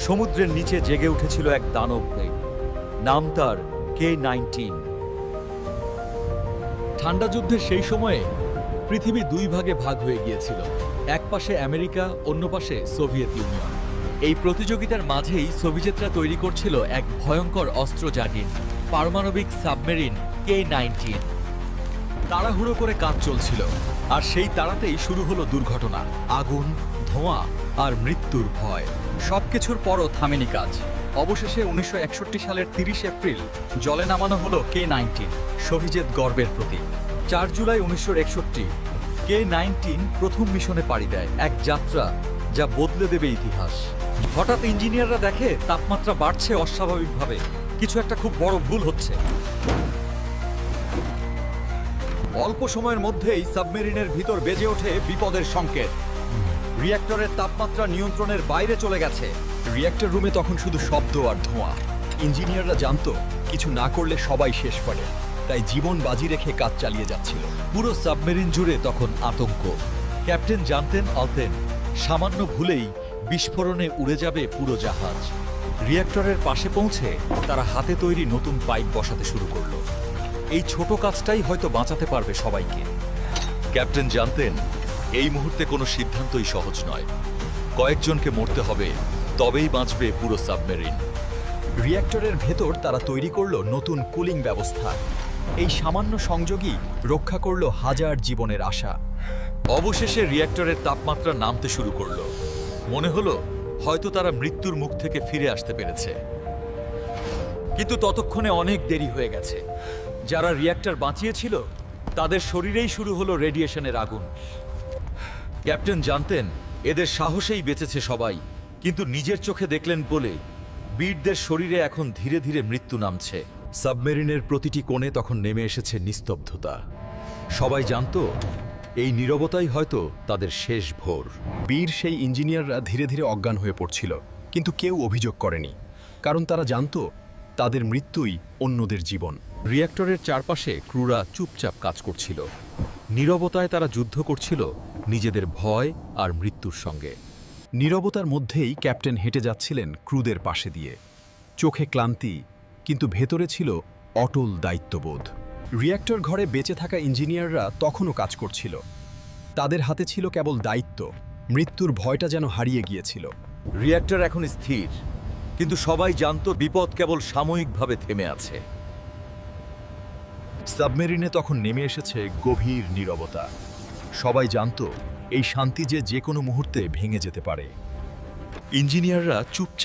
সমুদ্রের নিচে জেগে উঠেছিল এক দানব বেগ। নাম তার K-19। ঠান্ডা যুদ্ধের সেই সময়ে পৃথিবী দুই ভাগে ভাগ হয়ে গিয়েছিল, এক পাশে আমেরিকা, অন্য পাশে সোভিয়েত ইউনিয়ন। এই প্রতিযোগিতার মাঝেই সোভিয়েতরা তৈরি করছিল এক ভয়ঙ্কর অস্ত্র জাহাজ, পারমাণবিক সাবমেরিন K-19। তাড়াহুড়ো করে কাজ চলছিল, আর সেই তাড়াতেই শুরু হলো দুর্ঘটনা। আগুন, ধোঁয়া আর মৃত্যুর ভয়। সবকিছুর পরও থামেনি কাজ। অবশেষে 1961 সালের 30 এপ্রিল জলে নামানো হলো K-19, সোভিয়েত গর্বের প্রতীক। 4 জুলাই 1961 K-19 প্রথম মিশনে পাড়ি দেয়, এক যাত্রা যা বদলে দেবে ইতিহাস। হঠাৎ ইঞ্জিনিয়াররা দেখে তাপমাত্রা বাড়ছে অস্বাভাবিকভাবে, কিছু একটা খুব বড় ভুল হচ্ছে। অল্প সময়ের মধ্যেই সাবমেরিনের ভিতর বেজে ওঠে বিপদের সংকেত। রিঅ্যাক্টরের তাপমাত্রা নিয়ন্ত্রণের বাইরে চলে গেছে। রিঅ্যাক্টর রুমে তখন শুধু শব্দ আর ধোঁয়া। ইঞ্জিনিয়াররা জানতো কিছু না করলে সবাই শেষ পারে, তাই জীবন বাজি রেখে কাজ চালিয়ে যাচ্ছিল। পুরো সাবমেরিন জুড়ে তখন আতঙ্ক। ক্যাপ্টেন জানতেন সামান্য ভুলেই বিস্ফোরণে উড়ে যাবে পুরো জাহাজ। রিঅ্যাক্টরের পাশে পৌঁছে তারা হাতে তৈরি নতুন পাইপ বসাতে শুরু করলো। এই ছোট কাজটাই হয়তো বাঁচাতে পারবে সবাইকে। ক্যাপ্টেন জানতেন এই মুহূর্তে কোনো সিদ্ধান্তই সহজ নয়। কয়েকজনকে মরতে হবে, তবেই বাঁচবে পুরো সাবমেরিন। রিঅ্যাক্টরের ভেতর তারা তৈরি করলো নতুন কুলিং ব্যবস্থা। এই সামান্য সংযোগই রক্ষা করলো হাজার জীবনের আশা। অবশেষে রিঅ্যাক্টরের তাপমাত্রা নামতে শুরু করলো। মনে হলো হয়তো তারা মৃত্যুর মুখ থেকে ফিরে আসতে পেরেছে, কিন্তু ততক্ষণে অনেক দেরি হয়ে গেছে। যারা রিঅ্যাক্টর বাঁচিয়েছিল তাদের শরীরেই শুরু হলো রেডিয়েশনের আগুন। ক্যাপ্টেন জানতেন এদের সাহসেই বেঁচেছে সবাই, কিন্তু নিজের চোখে দেখলেন বলে বীরদের শরীরে এখন ধীরে ধীরে মৃত্যু নামছে। সাবমেরিনের প্রতিটি কোণে তখন নেমে এসেছে নিস্তব্ধতা। সবাই জানতো এই নীরবতাই হয়তো তাদের শেষ ভোর। বীর সেই ইঞ্জিনিয়াররা ধীরে ধীরে অজ্ঞান হয়ে পড়ছিল, কিন্তু কেউ অভিযোগ করেনি, কারণ তারা জানতো তাদের মৃত্যুই অন্যদের জীবন। রিঅ্যাক্টরের চারপাশে ক্রুরা চুপচাপ কাজ করছিল। নীরবতায় তারা যুদ্ধ করছিল নিজেদের ভয় আর মৃত্যুর সঙ্গে। নীরবতার মধ্যেই ক্যাপ্টেন হেঁটে যাচ্ছিলেন ক্রুদের পাশে দিয়ে। চোখে ক্লান্তি, কিন্তু ভেতরে ছিল অটল দায়িত্ববোধ। রিঅ্যাক্টর ঘরে বেঁচে থাকা ইঞ্জিনিয়াররা তখনও কাজ করছিল। তাদের হাতে ছিল কেবল দায়িত্ব। মৃত্যুর ভয়টা যেন হারিয়ে গিয়েছিল। রিঅ্যাক্টর এখন স্থির, কিন্তু সবাই জানতো বিপদ কেবল সাময়িকভাবে থেমে আছে। সাবমেরিনে তখন নেমে এসেছে গভীর নীরবতা। সবাই জানতো এই শান্তি যে কোনো মুহূর্তে ভেঙে যেতে পারে। ইঞ্জিনিয়াররা চুপচাপ